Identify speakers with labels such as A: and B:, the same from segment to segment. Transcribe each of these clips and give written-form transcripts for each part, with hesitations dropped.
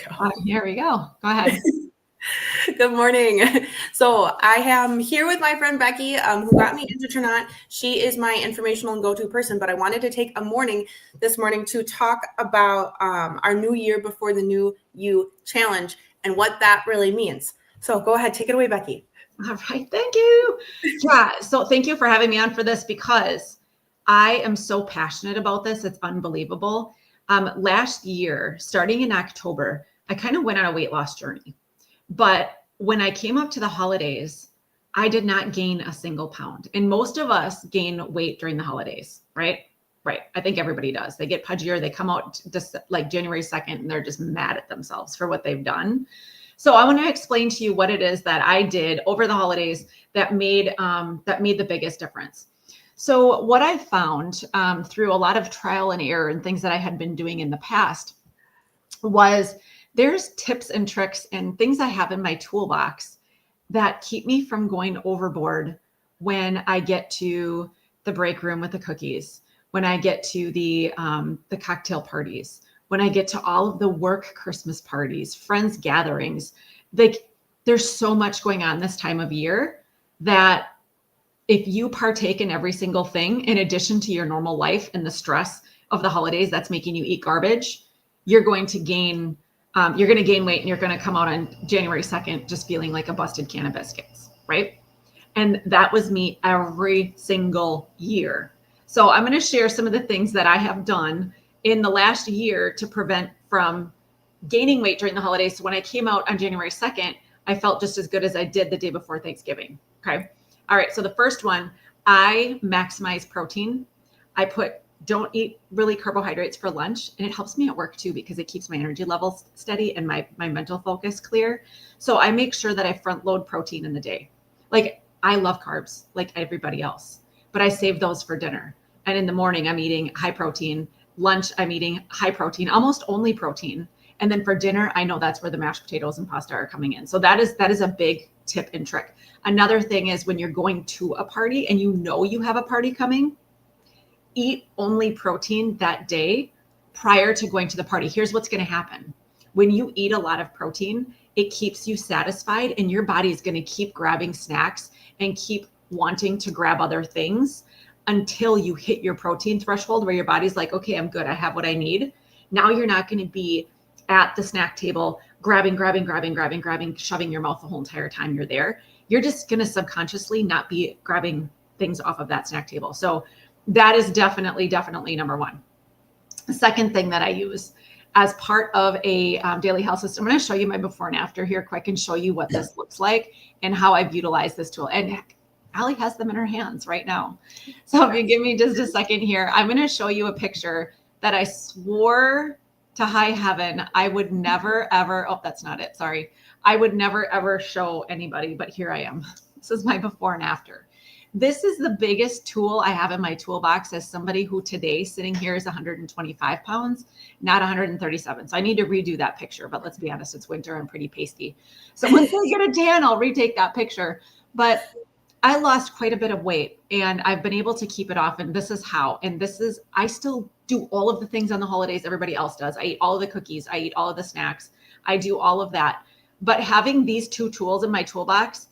A: go.
B: Here we go. Go ahead.
A: Good morning. So I am here with my friend Becky, who got me into Trinot. She is my informational and go-to person, but I wanted to take this morning to talk about our new year before the new you challenge and what that really means. So go ahead, take it away, Becky.
B: All right, thank you. Yeah, so thank you for having me on for this because I am so passionate about this. It's unbelievable. Last year, starting in October, I kind of went on a weight loss journey. But when I came up to the holidays, I did not gain a single pound. And most of us gain weight during the holidays, right? Right. I think everybody does. They get pudgier. They come out just like January 2nd and they're just mad at themselves for what they've done. So I want to explain to you what it is that I did over the holidays that made the biggest difference. So what I found through a lot of trial and error and things that I had been doing in the past was there's tips and tricks and things I have in my toolbox that keep me from going overboard when I get to the break room with the cookies, when I get to the cocktail parties, when I get to all of the work Christmas parties, friends gatherings. Like there's so much going on this time of year that if you partake in every single thing, in addition to your normal life and the stress of the holidays that's making you eat garbage, you're going to gain weight and you're going to come out on January 2nd just feeling like a busted can of biscuits, right? And that was me every single year. So I'm going to share some of the things that I have done in the last year to prevent from gaining weight during the holidays. So when I came out on January 2nd, I felt just as good as I did the day before Thanksgiving. Okay. All right. So the first one, I maximize protein. Don't eat really carbohydrates for lunch. And it helps me at work too, because it keeps my energy levels steady and my mental focus clear. So I make sure that I front load protein in the day. Like I love carbs like everybody else, but I save those for dinner. And in the morning, I'm eating high protein. Lunch, I'm eating high protein, almost only protein. And then for dinner, I know that's where the mashed potatoes and pasta are coming in. So that is a big tip and trick. Another thing is when you're going to a party and you know you have a party coming, eat only protein that day prior to going to the party. Here's what's going to happen. When you eat a lot of protein, it keeps you satisfied and your body is going to keep grabbing snacks and keep wanting to grab other things until you hit your protein threshold where your body's like, okay, I'm good. I have what I need. Now you're not going to be at the snack table grabbing, shoving your mouth the whole entire time you're there. You're just going to subconsciously not be grabbing things off of that snack table. So that is definitely number one. The second thing that I use as part of a daily health system, I'm going to show you my before and after here quick and show you what this looks like and how I've utilized this tool. And Allie has them in her hands right now. So if you give me just a second here, I'm going to show you a picture that I swore to high heaven I would never, ever, oh, that's not it. Sorry. I would never, ever show anybody, but here I am. This is my before and after. This is the biggest tool I have in my toolbox as somebody who today sitting here is 125 pounds, not 137. So I need to redo that picture, but let's be honest, it's winter. I'm pretty pasty. So once I get a tan, I'll retake that picture. But I lost quite a bit of weight and I've been able to keep it off. And this is how, I still do all of the things on the holidays everybody else does. I eat all of the cookies. I eat all of the snacks. I do all of that. But having these two tools in my toolbox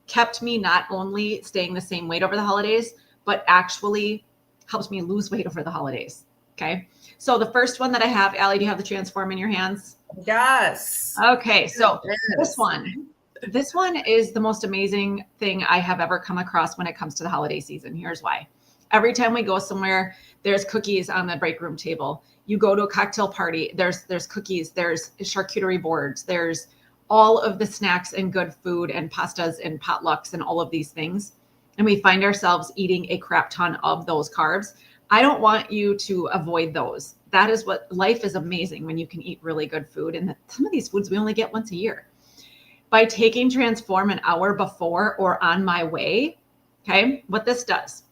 B: kept me not only staying the same weight over the holidays, but actually helps me lose weight over the holidays. Okay. So the first one that I have, Allie, do you have the Transform in your hands?
A: Yes.
B: Okay. So this one is the most amazing thing I have ever come across when it comes to the holiday season. Here's why. Every time we go somewhere, there's cookies on the break room table. You go to a cocktail party, there's cookies, there's charcuterie boards, there's all of the snacks and good food and pastas and potlucks and all of these things. And we find ourselves eating a crap ton of those carbs. I don't want you to avoid those. That is what life is amazing when you can eat really good food. And some of these foods we only get once a year. By taking Transform an hour before or on my way, okay, what this does,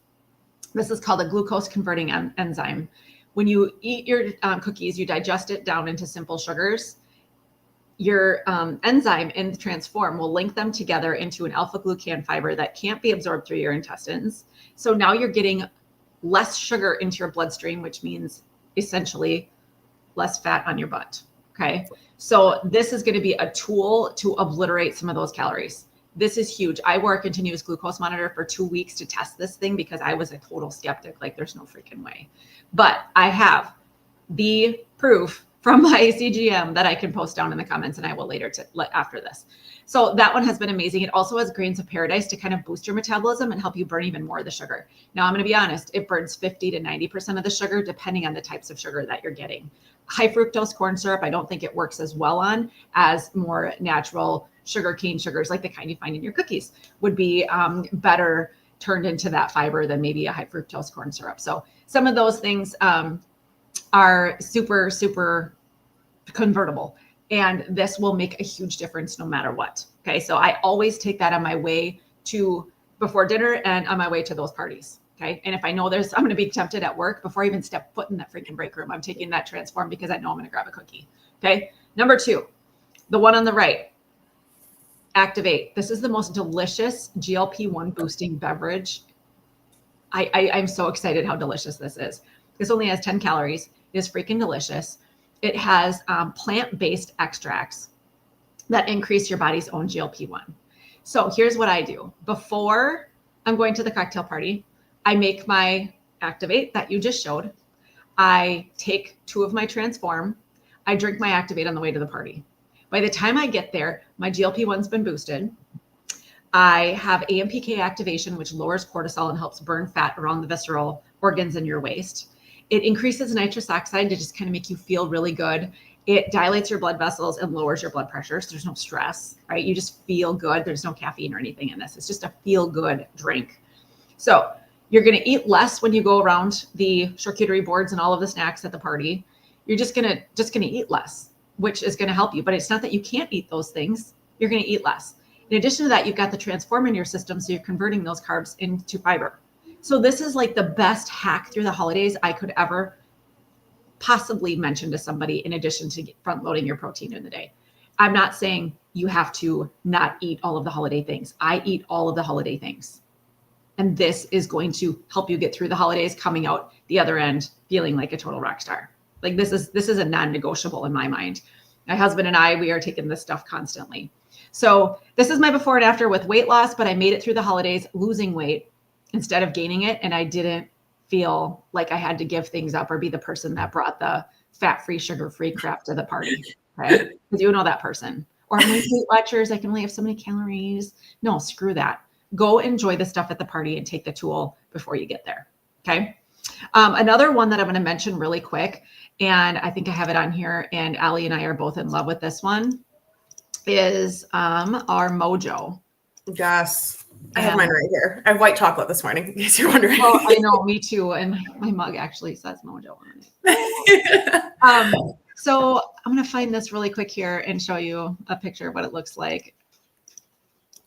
B: this is called a glucose converting enzyme. When you eat your cookies, you digest it down into simple sugars. Your enzyme in Transform will link them together into an alpha-glucan fiber that can't be absorbed through your intestines. So now you're getting less sugar into your bloodstream, which means essentially less fat on your butt. Okay. So this is going to be a tool to obliterate some of those calories. This is huge. I wore a continuous glucose monitor for 2 weeks to test this thing because I was a total skeptic. Like there's no freaking way. But I have the proof from my CGM that I can post down in the comments, and I will later after this. So that one has been amazing. It also has grains of paradise to kind of boost your metabolism and help you burn even more of the sugar. Now, I'm going to be honest, it burns 50 to 90% of the sugar, depending on the types of sugar that you're getting. High fructose corn syrup, I don't think it works as well on as more natural sugar cane sugars, like the kind you find in your cookies, would be better turned into that fiber than maybe a high fructose corn syrup. So some of those things are super, super convertible. And this will make a huge difference no matter what. Okay. So I always take that on my way to before dinner and on my way to those parties. Okay. And if I know I'm going to be tempted at work before I even step foot in that freaking break room, I'm taking that Transform because I know I'm going to grab a cookie. Okay. Number 2, the one on the right, Activate. This is the most delicious GLP-1 boosting beverage. I'm so excited how delicious this is. This only has 10 calories. It is freaking delicious. It has plant-based extracts that increase your body's own GLP-1. So here's what I do. Before I'm going to the cocktail party, I make my Activate that you just showed. I take 2 of my Transform. I drink my Activate on the way to the party. By the time I get there, my GLP-1's been boosted. I have AMPK activation, which lowers cortisol and helps burn fat around the visceral organs in your waist. It increases nitrous oxide to just kind of make you feel really good. It dilates your blood vessels and lowers your blood pressure. So there's no stress, right? You just feel good. There's no caffeine or anything in this. It's just a feel good drink. So you're going to eat less when you go around the charcuterie boards and all of the snacks at the party. You're just going to eat less, which is going to help you. But it's not that you can't eat those things. You're going to eat less. In addition to that, you've got the Transform in your system. So you're converting those carbs into fiber. So this is like the best hack through the holidays I could ever possibly mention to somebody, in addition to front loading your protein in the day. I'm not saying you have to not eat all of the holiday things. I eat all of the holiday things. And this is going to help you get through the holidays, coming out the other end feeling like a total rock star. Like this is a non-negotiable in my mind. My husband and I, we are taking this stuff constantly. So this is my before and after with weight loss, but I made it through the holidays losing weight instead of gaining it. And I didn't feel like I had to give things up or be the person that brought the fat-free, sugar-free crap to the party, right? Because you know that person. Or my Weight Watchers, I can only have so many calories. No, screw that. Go enjoy the stuff at the party and take the tool before you get there, okay? Another one that I'm going to mention really quick, and I think I have it on here, and Allie and I are both in love with this one, is our Mojo.
A: Yes. I have mine right here. I have white chocolate this morning, in case you're wondering.
B: Oh, I know, me too. And my mug actually says Mojo on it. So I'm going to find this really quick here and show you a picture of what it looks like.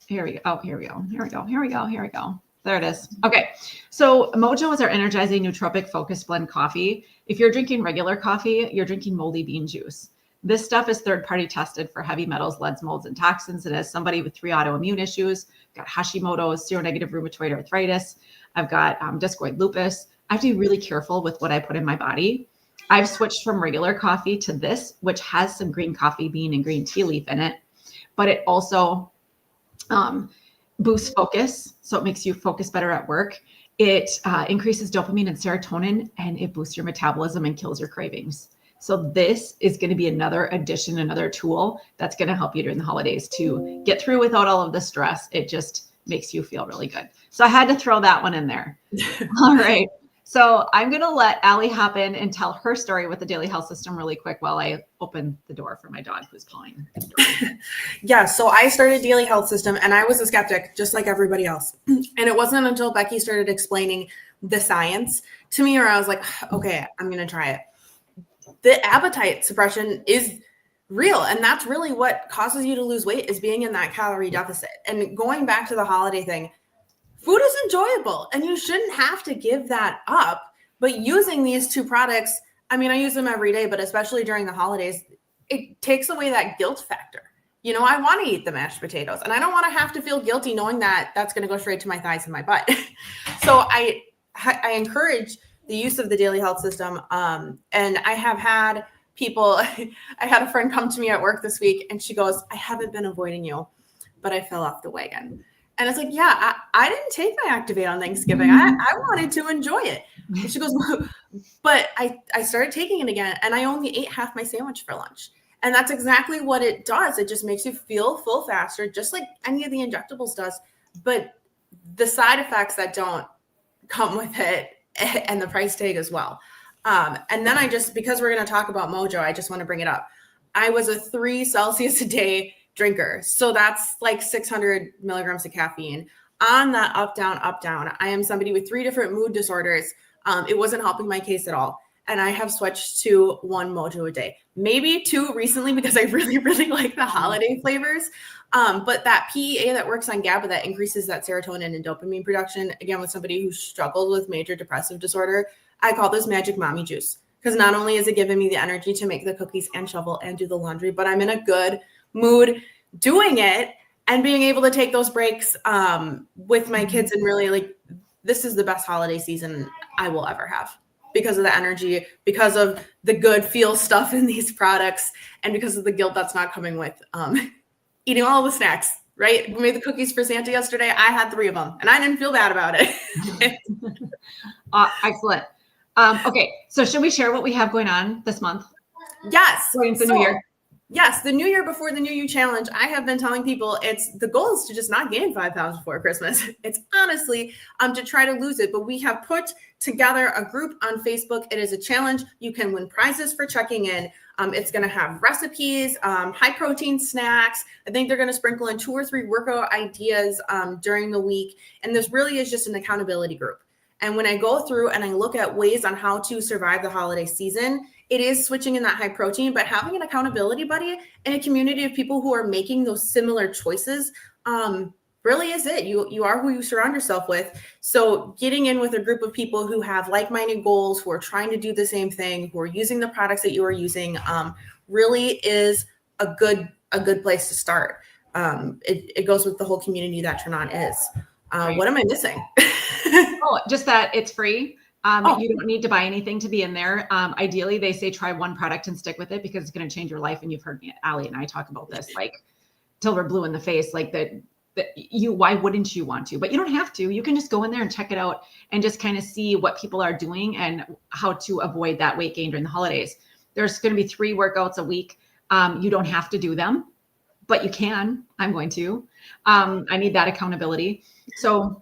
B: Here we go. Oh, here we go. Here we go. Here we go. Here we go. There it is. Okay. So Mojo is our energizing nootropic focus blend coffee. If you're drinking regular coffee, you're drinking moldy bean juice. This stuff is third-party tested for heavy metals, leads, molds, and toxins. And as somebody with 3 autoimmune issues, I've got Hashimoto's, seronegative rheumatoid arthritis, I've got discoid lupus. I have to be really careful with what I put in my body. I've switched from regular coffee to this, which has some green coffee bean and green tea leaf in it, but it also boosts focus. So it makes you focus better at work. It increases dopamine and serotonin, and it boosts your metabolism and kills your cravings. So this is going to be another addition, another tool that's going to help you during the holidays to get through without all of the stress. It just makes you feel really good. So I had to throw that one in there. All right. So I'm going to let Allie hop in and tell her story with the Daily Health System really quick while I open the door for my dog who's pawing.
A: Yeah, so I started Daily Health System and I was a skeptic just like everybody else. And it wasn't until Becky started explaining the science to me where I was like, okay, I'm going to try it. The appetite suppression is real. And that's really what causes you to lose weight, is being in that calorie deficit. And going back to the holiday thing, food is enjoyable and you shouldn't have to give that up. But using these 2 products, I mean, I use them every day, but especially during the holidays, it takes away that guilt factor. You know, I want to eat the mashed potatoes and I don't want to have to feel guilty knowing that that's going to go straight to my thighs and my butt. So I encourage the use of the Daily Health System. And I have had people, I had a friend come to me at work this week and she goes, I haven't been avoiding you, but I fell off the wagon. And it's like, yeah, I didn't take my Activate on Thanksgiving. I wanted to enjoy it. And she goes, but I started taking it again and I only ate half my sandwich for lunch. And that's exactly what it does. It just makes you feel full faster, just like any of the injectables does. But the side effects that don't come with it and the price tag as well. And then because we're going to talk about Mojo, I just want to bring it up. I was a 3 Celsius a day drinker. So that's like 600 milligrams of caffeine on that up, down, up, down. I am somebody with 3 different mood disorders. It wasn't helping my case at all. And I have switched to 1 Mojo a day, maybe 2 recently because I really, really like the holiday flavors. But that PEA that works on GABA that increases that serotonin and dopamine production, again, with somebody who struggled with major depressive disorder, I call this magic mommy juice because not only is it giving me the energy to make the cookies and shovel and do the laundry, but I'm in a good mood doing it and being able to take those breaks with my kids. And really, like, this is the best holiday season I will ever have because of the energy, because of the good feel stuff in these products, and because of the guilt that's not coming with eating all the snacks, right? We made the cookies for Santa yesterday. I had 3 of them and I didn't feel bad about it.
B: Excellent. Okay. So should we share what we have going on this month?
A: Yes.
B: Going into the new year.
A: Yes, the New Year Before the New You challenge. I have been telling people the goal is to just not gain 5 pounds before Christmas. It's honestly to try to lose it. But we have put together a group on Facebook. It is a challenge. You can win prizes for checking in. It's going to have recipes, high protein snacks. I think they're going to sprinkle in 2 or 3 workout ideas during the week. And this really is just an accountability group. And when I go through and I look at ways on how to survive the holiday season, it is switching in that high protein, but having an accountability buddy and a community of people who are making those similar choices really is it. You are who you surround yourself with. So getting in with a group of people who have like-minded goals, who are trying to do the same thing, who are using the products that you are using, really is a good place to start. It goes with the whole community that Trinont is. Right. What am I missing?
B: Just that it's free. You don't need to buy anything to be in there. Ideally, they say try 1 product and stick with it because it's going to change your life. And you've heard me, Allie and I talk about this like till we're blue in the face. Like why wouldn't you want to? But you don't have to. You can just go in there and check it out and just kind of see what people are doing and how to avoid that weight gain during the holidays. There's going to be 3 workouts a week. You don't have to do them, but you can. I'm going to. I need that accountability. So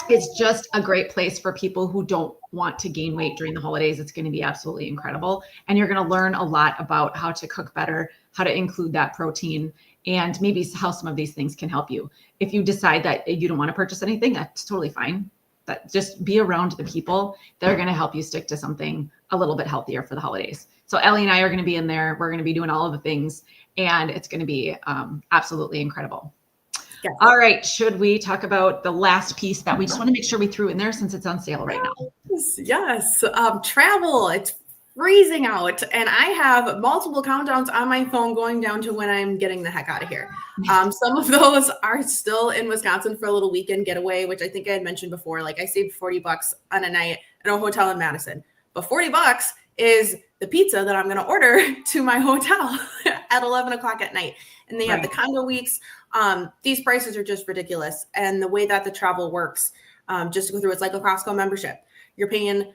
B: it's just a great place for people who don't want to gain weight during the holidays. It's going to be absolutely incredible. And you're going to learn a lot about how to cook better, how to include that protein, and maybe how some of these things can help you. If you decide that you don't want to purchase anything, that's totally fine. But just be around the people that are going to help you stick to something a little bit healthier for the holidays. So Ellie and I are going to be in there. We're going to be doing all of the things, and it's going to be absolutely incredible. Yes. All right. Should we talk about the last piece that we just want to make sure we threw in there since it's on sale right now?
A: Yes. Travel. It's freezing out. And I have multiple countdowns on my phone going down to when I'm getting the heck out of here. Some of those are still in Wisconsin for a little weekend getaway, which I think I had mentioned before. Like I saved $40 on a night at a hotel in Madison. But $40 is the pizza that I'm going to order to my hotel at 11 o'clock at night. And they have the condo weeks. These prices are just ridiculous. And the way that the travel works, just to go through, it's like a Costco membership. You're paying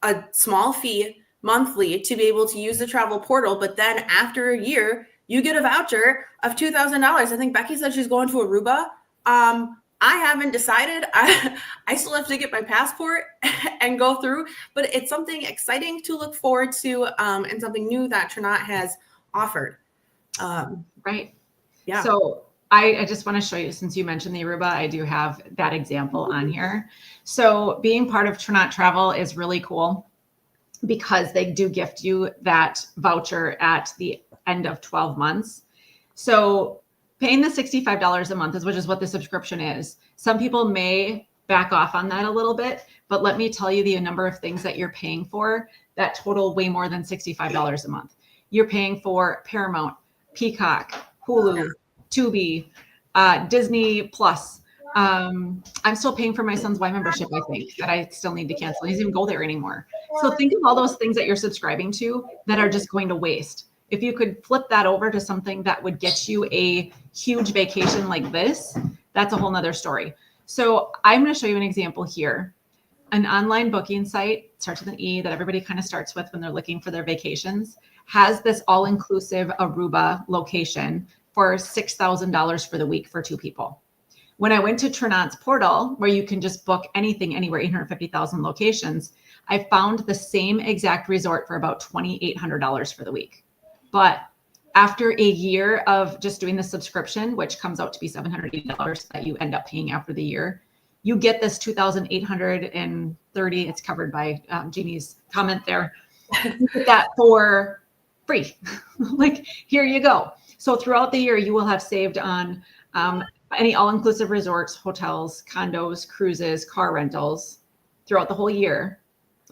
A: a small fee monthly to be able to use the travel portal. But then after a year, you get a voucher of $2,000. I think Becky said she's going to Aruba. I haven't decided. I still have to get my passport and go through, but it's something exciting to look forward to and something new that Trinont has offered.
B: Right.
A: Yeah.
B: So I just want to show you, since you mentioned the Aruba, I do have that example on here. So being part of Trinont Travel is really cool because they do gift you that voucher at the end of 12 months. So paying the $65 a month which is what the subscription is. Some people may back off on that a little bit, but let me tell you the number of things that you're paying for that total way more than $65 a month. You're paying for Paramount, Peacock, Hulu, Tubi, Disney Plus. I'm still paying for my son's Y membership, I think, that I still need to cancel. He doesn't even go there anymore. So think of all those things that you're subscribing to that are just going to waste. If you could flip that over to something that would get you a huge vacation like this, that's a whole nother story. So I'm going to show you an example here. An online booking site, starts with an E, that everybody kind of starts with when they're looking for their vacations, has this all-inclusive Aruba location for $6,000 for the week for 2 people. When I went to Trinant's portal, where you can just book anything, anywhere, 850,000 locations, I found the same exact resort for about $2,800 for the week. But after a year of just doing the subscription, which comes out to be $780 that you end up paying after the year, you get this 2,830. It's covered by Jeannie's comment there. You get that for free. Like, here you go. So throughout the year, you will have saved on any all-inclusive resorts, hotels, condos, cruises, car rentals throughout the whole year.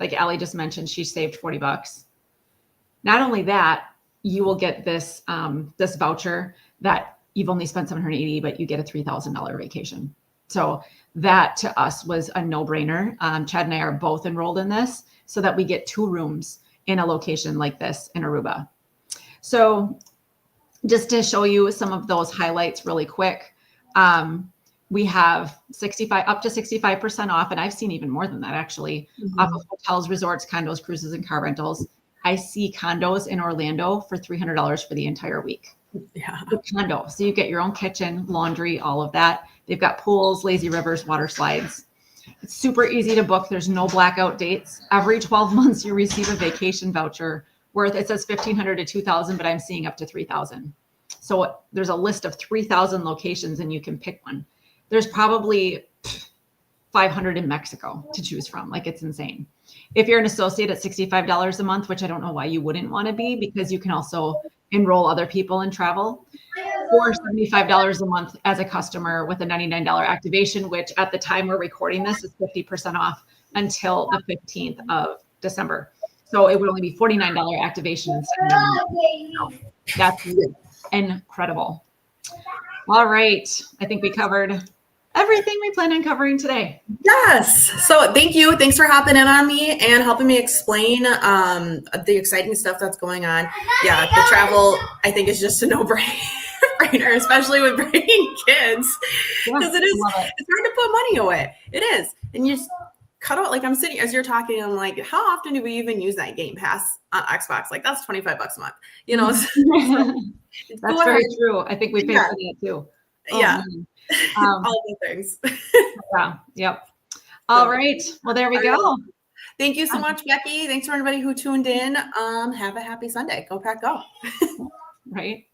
B: Like Allie just mentioned, she saved $40. Not only that, you will get this this voucher that you've only spent $780, but you get a $3,000 vacation. So that to us was a no-brainer. Chad and I are both enrolled in this so that we get 2 rooms in a location like this in Aruba. So just to show you some of those highlights really quick, we have up to 65% off, and I've seen even more than that actually, off of hotels, resorts, condos, cruises, and car rentals. I see condos in Orlando for $300 for the entire week.
A: Yeah.
B: The condo. So you get your own kitchen, laundry, all of that. They've got pools, lazy rivers, water slides. It's super easy to book. There's no blackout dates. Every 12 months, you receive a vacation voucher worth, it says $1,500 to $2,000, but I'm seeing up to $3,000. So there's a list of 3,000 locations and you can pick one. There's probably 500 in Mexico to choose from. Like, it's insane. If you're an associate at $65 a month, which I don't know why you wouldn't want to be, because you can also enroll other people in travel, or $75 a month as a customer with a $99 activation, which at the time we're recording this is 50% off until the 15th of December. So it would only be $49 activation instead of that's incredible. All right. I think we covered everything we planned on covering today.
A: Yes. So thank you. Thanks for hopping in on me and helping me explain the exciting stuff that's going on. Yeah, the travel, I think, is just a no-brainer, especially with bringing kids, because it's hard to put money away. It is. And you just cut out, like, I'm sitting, as you're talking, I'm like, how often do we even use that Game Pass on Xbox? Like, that's $25 a month, you know?
B: That's very true. I think we paid for that too.
A: Yeah. All the things.
B: Yeah. Yep. All right. Well, there we go.
A: Thank you so much, Becky. Thanks for everybody who tuned in. Have a happy Sunday. Go Pack Go.
B: Right.